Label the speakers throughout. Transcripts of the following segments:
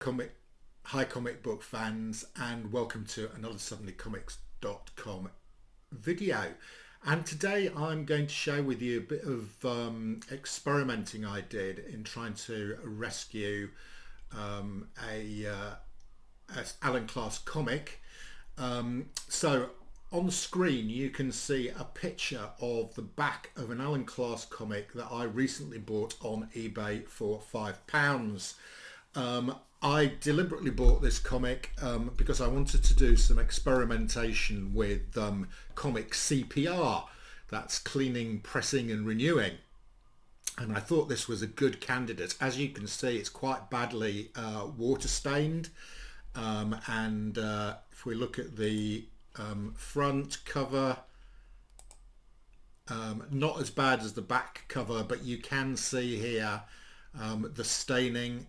Speaker 1: comic Hi comic book fans, and welcome to another suddenlycomics.com video. And today I'm going to share with you a bit of experimenting I did in trying to rescue a Alan Class comic. So on the screen you can see a picture of the back of an Alan Class comic that I recently bought on eBay for £5. I deliberately bought this comic because I wanted to do some experimentation with comic CPR, that's cleaning, pressing and renewing, and I thought this was a good candidate. As you can see, it's quite badly water stained, and if we look at the front cover, not as bad as the back cover, but you can see here the staining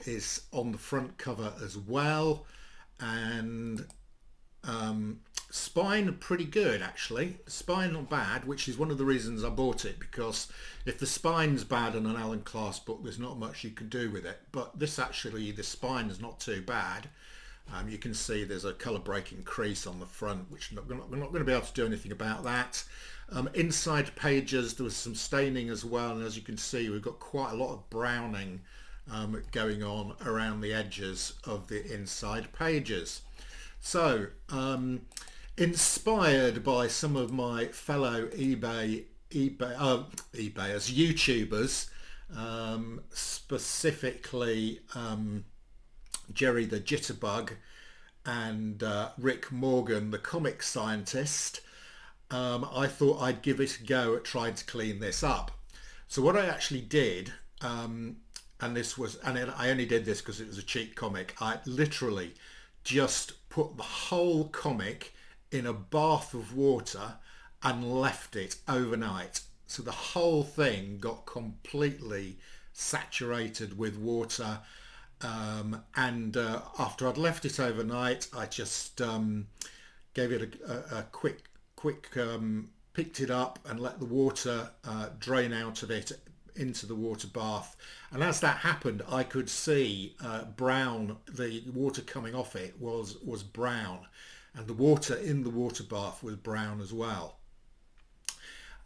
Speaker 1: is on the front cover as well, and spine pretty good actually. Spine not bad, which is one of the reasons I bought it, because if the spine's bad on an Alan Class book, there's not much you can do with it. But this actually, the spine is not too bad. You can see there's a colour breaking crease on the front, which we're not going to be able to do anything about that. Inside pages there was some staining as well, and as you can see we've got quite a lot of browning going on around the edges of the inside pages. So inspired by some of my fellow eBayers, YouTubers, specifically Jerry the Jitterbug and Rick Morgan the comic scientist, I thought I'd give it a go at trying to clean this up. So what I actually did, I only did this because it was a cheap comic, I literally just put the whole comic in a bath of water and left it overnight. So the whole thing got completely saturated with water, and after I'd left it overnight, I just gave it a quick picked it up and let the water drain out of it into the water bath. And as that happened, I could see brown, the water coming off it was brown, and the water in the water bath was brown as well.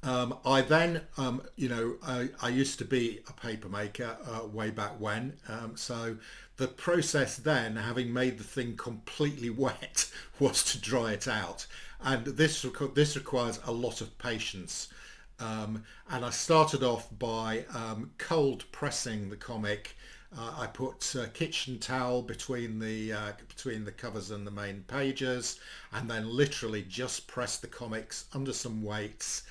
Speaker 1: I then, I used to be a paper maker way back when, so the process then, having made the thing completely wet, was to dry it out, and this requires a lot of patience. And I started off by cold pressing the comic. I put a kitchen towel between the covers and the main pages, and then literally just pressed the comics under some weights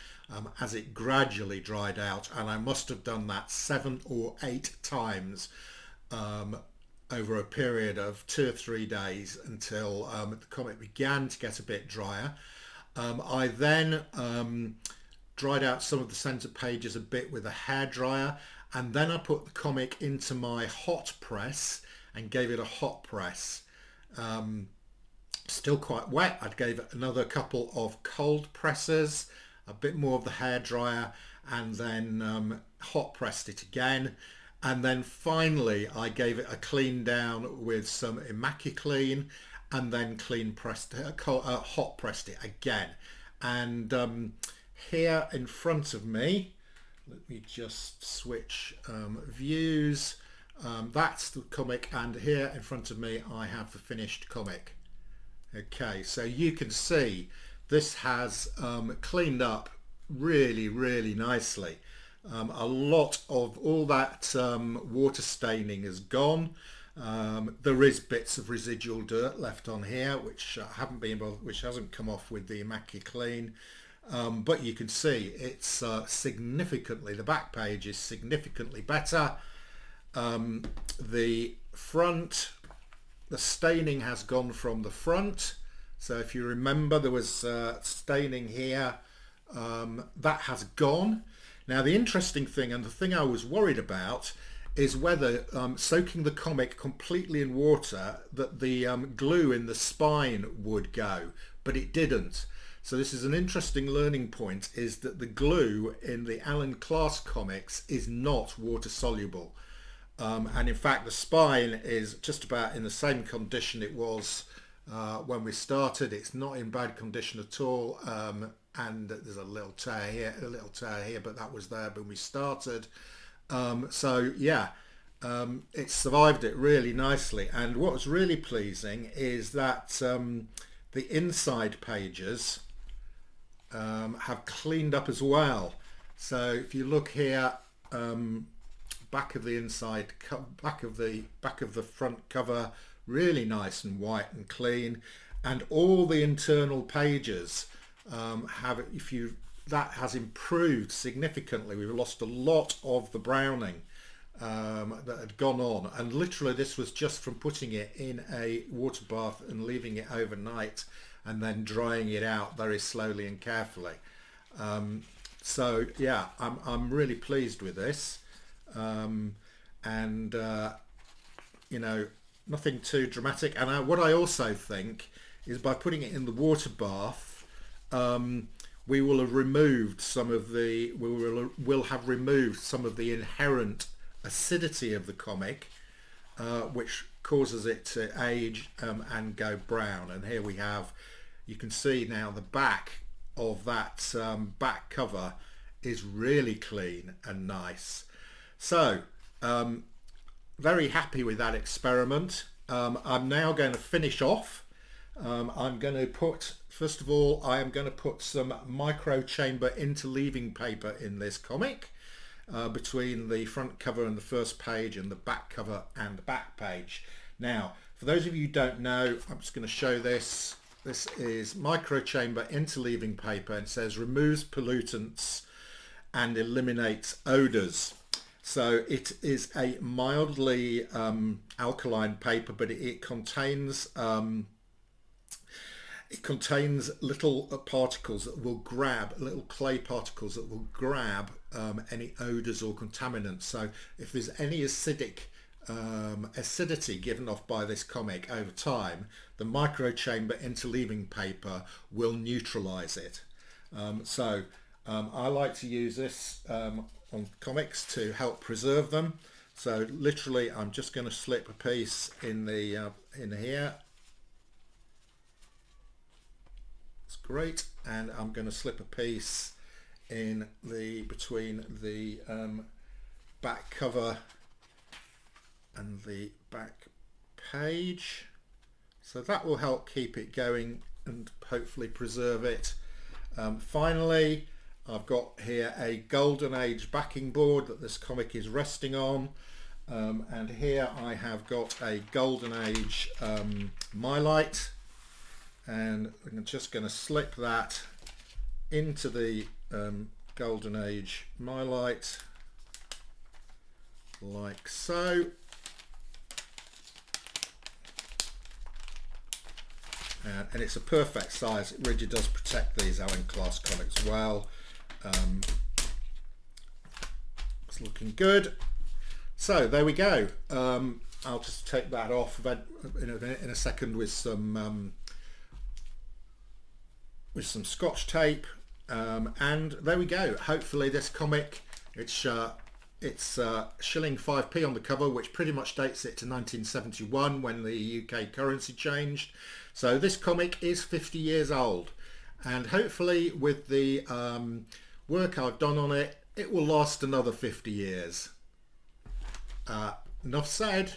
Speaker 1: as it gradually dried out. And I must have done that 7 or 8 times over a period of 2 or 3 days until the comic began to get a bit drier. I then dried out some of the centre pages a bit with a hairdryer, and then I put the comic into my hot press and gave it a hot press. Still quite wet. I gave it another couple of cold presses, a bit more of the hairdryer, and then hot pressed it again. And then finally I gave it a clean down with some Immaculate, and then hot pressed it again. And here in front of me, let me just switch views, that's the comic, and here in front of me I have the finished comic. Okay, so you can see this has cleaned up really nicely. A lot of all that water staining is gone. There is bits of residual dirt left on here which hasn't come off with the Immaculate. But you can see it's significantly, the back page is significantly better. The front, the staining has gone from the front. So if you remember, there was staining here, that has gone. Now the interesting thing, and the thing I was worried about, is whether soaking the comic completely in water, that the glue in the spine would go, but it didn't. So this is an interesting learning point, is that the glue in the Alan Class comics is not water soluble. and in fact the spine is just about in the same condition it was when we started. It's not in bad condition at all, and there's a little tear here, but that was there when we started. So yeah, it survived it really nicely. And what was really pleasing is that the inside pages have cleaned up as well. So if you look here, back of the inside, back of the front cover, really nice and white and clean, and all the internal pages that has improved significantly. We've lost a lot of the browning that had gone on, and literally this was just from putting it in a water bath and leaving it overnight and then drying it out very slowly and carefully. So yeah, I'm really pleased with this, and you know, nothing too dramatic. And what I also think is by putting it in the water bath, we will have removed some of the will have removed some of the inherent acidity of the comic, which causes it to age and go brown. And here we have, you can see now the back of that back cover is really clean and nice. So very happy with that experiment. I'm now going to finish off. I'm going to put, first of all, I am going to put some micro chamber interleaving paper in this comic, between the front cover and the first page and the back cover and the back page. Now, for those of you who don't know, I'm just going to show this. This is micro chamber interleaving paper, and it says removes pollutants and eliminates odors. So it is a mildly alkaline paper, but it contains little particles that will grab, little clay particles that will grab any odors or contaminants. So if there's any acidity given off by this comic over time, the microchamber interleaving paper will neutralize it. I like to use this on comics to help preserve them. So literally I'm just going to slip a piece in the in here. It's great. And I'm going to slip a piece in the between the back cover and the back page. So that will help keep it going and hopefully preserve it. Finally, I've got here a golden age backing board that this comic is resting on, and here I have got a golden age mylight, and I'm just going to slip that into the golden age mylight like so. And it's a perfect size. It really does protect these Allen Class comics well. It's looking good. So there we go. I'll just take that off in a second with some Scotch tape, and there we go. Hopefully this comic, it's shilling 5p on the cover, which pretty much dates it to 1971 when the UK currency changed. So this comic is 50 years old, and hopefully with the work I've done on it, it will last another 50 years. Enough said.